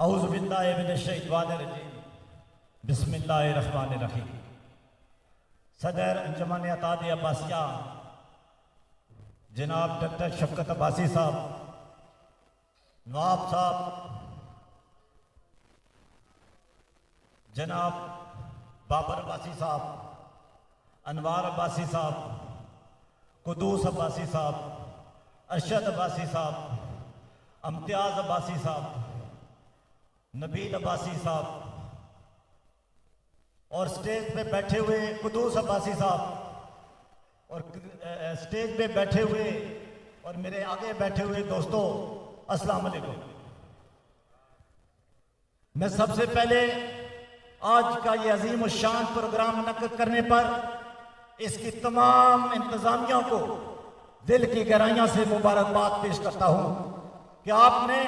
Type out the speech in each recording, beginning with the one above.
औज़ु बिल्लाहि मिनश शैतानिर रजीम। बिस्मिल्लाहिर्रहमानिर्रहीम। सदर अंजुमन अताद अब्बासिया जनाब डॉक्टर शफकत अब्बासी साहब, नवाब साहब जनाब बाबर अब्बासी साहब, अनवार अब्बासी साहब, कुदूस अब्बासी साहब, अरशद अब्बासी साहब, इम्तियाज़ अब्बासी साहब, नबील अब्बासी साहब और स्टेज पे बैठे हुए कुदूस अब्बासी साहब और स्टेज पे बैठे हुए और मेरे आगे बैठे हुए दोस्तों, अस्सलाम वालेकुम। मैं सबसे पहले आज का ये अजीम शान प्रोग्राम मुनक्किद करने पर इसकी तमाम इंतजामिया को दिल की गहराइयों से मुबारकबाद पेश करता हूँ कि आपने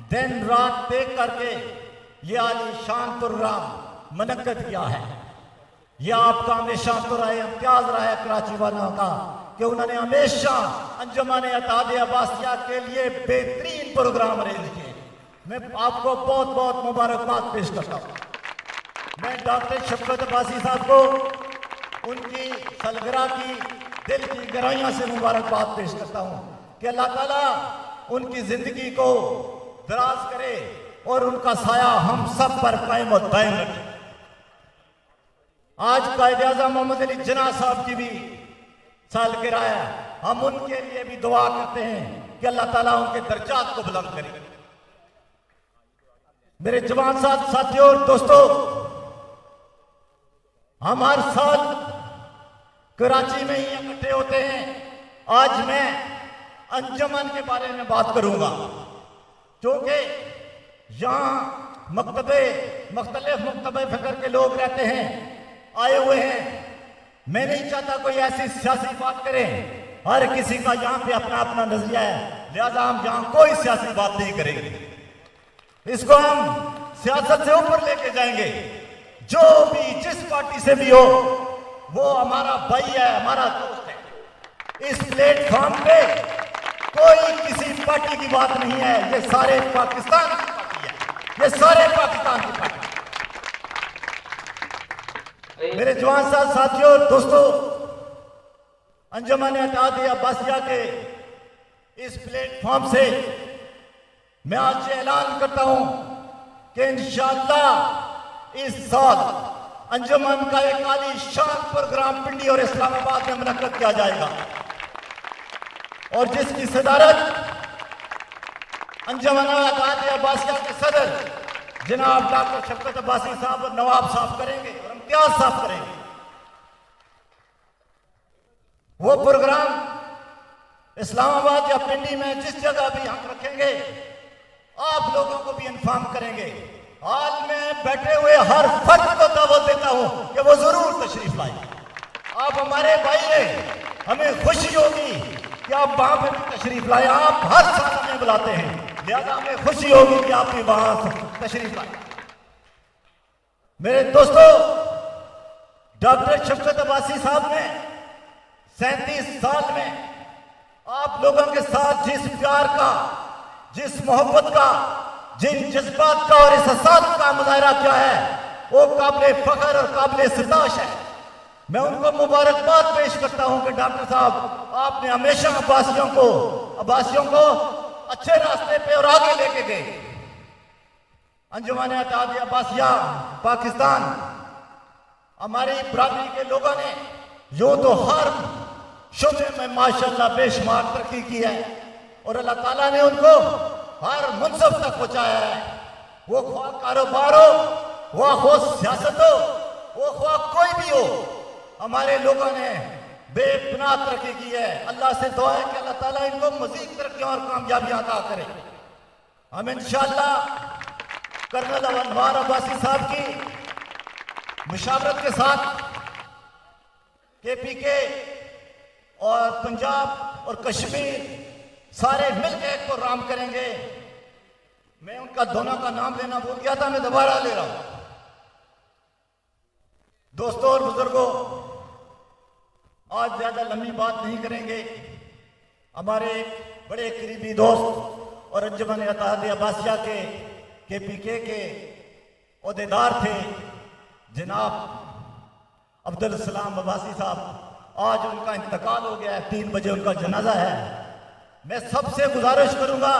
दिन रात देख करके ये आलीशान प्रोग्राम मुनक्किद किया है। यह आपका हमेशा तो रहा इम्तियाज रहा है कराची वालों का कि उन्होंने हमेशा अंजुमन अताद अब्बासिया के लिए बेहतरीन प्रोग्राम अरेंज किए। मैं आपको बहुत बहुत मुबारकबाद पेश करता हूँ। मैं डॉक्टर शफकत अब्बासी साहब को उनकी सलगरह की दिल की गहराइयों से मुबारकबाद पेश करता हूँ कि अल्लाह ताला उनकी जिंदगी को दराज करे और उनका साया हम सब पर कायम और दायम रखे। आज कायद-ए-आज़म मोहम्मद अली जिन्ना साहब की भी सालगिरह है। हम उनके लिए भी दुआ करते हैं कि अल्लाह ताला उनके दर्जात को बुलंद करे। मेरे जवान साथियों और दोस्तों, हम हर साल कराची में ही इकट्ठे होते हैं। आज मैं अंजुमन के बारे में बात करूंगा क्योंकि यहाँ मुख्तलिफ फिक्र के लोग रहते हैं, आए हुए हैं। मैं नहीं चाहता कोई ऐसी सियासी बात करें, हर किसी का यहाँ पे अपना अपना नजरिया है, लिहाजा हम यहाँ कोई सियासी बात नहीं करेंगे। इसको हम सियासत से ऊपर लेके जाएंगे। जो भी जिस पार्टी से भी हो वो हमारा भाई है, हमारा दोस्त है। इस प्लेटफॉर्म पे कोई किसी पार्टी की बात नहीं है, ये सारे पाकिस्तान की पार्टी है, ये सारे पाकिस्तान की पार्टी। मेरे जवान साथियों और दोस्तों, अंजुमन अताद अब्बासिया के इस प्लेटफॉर्म से मैं आज ये ऐलान करता हूं कि इंशाअल्लाह इस साल अंजुमन का एक आलीशान प्रोग्राम पिंडी और इस्लामाबाद में मुनक्किद किया जाएगा और जिसकी सदारत अंजुमन अताद अब्बासिया के सदर जनाब डॉक्टर शफकत अब्बासी साहब और नवाब साहब करेंगे और इम्तियाज साहब करेंगे। वो प्रोग्राम इस्लामाबाद या पिंडी में जिस जगह भी हम रखेंगे आप लोगों को भी इन्फॉर्म करेंगे। हाल में बैठे हुए हर फर्द को दावत देता हूं कि वो जरूर तशरीफ लाए। आप हमारे भाई हैं, हमें खुशी होगी कि आप वहां पर भी तशरीफ लाए। आप हर साल हमें बुलाते हैं, लिहाजा हमें खुशी होगी कि आप भी वहां तशरीफ लाए। मेरे दोस्तों, डॉक्टर शफकत अब्बासी साहब ने 37 साल में आप लोगों के साथ जिस प्यार का, जिस मोहब्बत का, जिन जज्बात का और एहसास का मुजाहरा किया है वो काबिल फख्र और काबिल सिताश है। मैं उनको मुबारकबाद पेश करता हूं कि डॉक्टर साहब आपने हमेशा अब्बासियों को अच्छे रास्ते पे और आगे लेके गए। अंजुमन अताद अब्बासिया पाकिस्तान हमारी बरादरी के लोगों ने यूं तो हर शोबे में माशाल्लाह बेशुमार तरक्की की है और अल्लाह ताला ने उनको हर मनसब तक पहुंचाया है। वो ख्वाह कारोबार हो, वो ख्वाह सियासत हो, वो ख्वाह कोई भी हो, हमारे लोगों ने बेपनाह तरक्की की है। अल्लाह से दुआ है कि अल्लाह ताला इनको मजीद तरक्कियां और कामयाबियां अता करे। हम इंशाअल्लाह कर्नल अनवार अब्बासी साहब की मुशावरत के साथ KPK और पंजाब और कश्मीर सारे मिलकर एक प्रोग्राम करेंगे। मैं उनका दोनों का नाम लेना भूल गया था, मैं दोबारा ले रहा हूं। दोस्तों और बुजुर्गों, आज ज्यादा लंबी बात नहीं करेंगे। हमारे बड़े करीबी दोस्त और अंजुमन अताद अब्बासिया के KPK के ओहदेदार थे जनाब अब्दुल सलाम अब्बासी साहब, आज उनका इंतकाल हो गया है, 3 बजे उनका जनाजा है। मैं सबसे गुजारिश करूंगा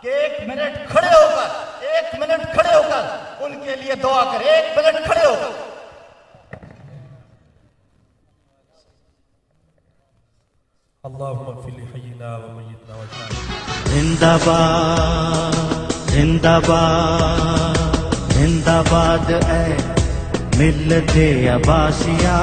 कि 1 मिनट खड़े होकर उनके लिए दुआ करें। 1 मिनट खड़े होकर। जिंदाबाद जिंदाबाद जिंदाबाद ऐ मिल्लते अब्बासिया।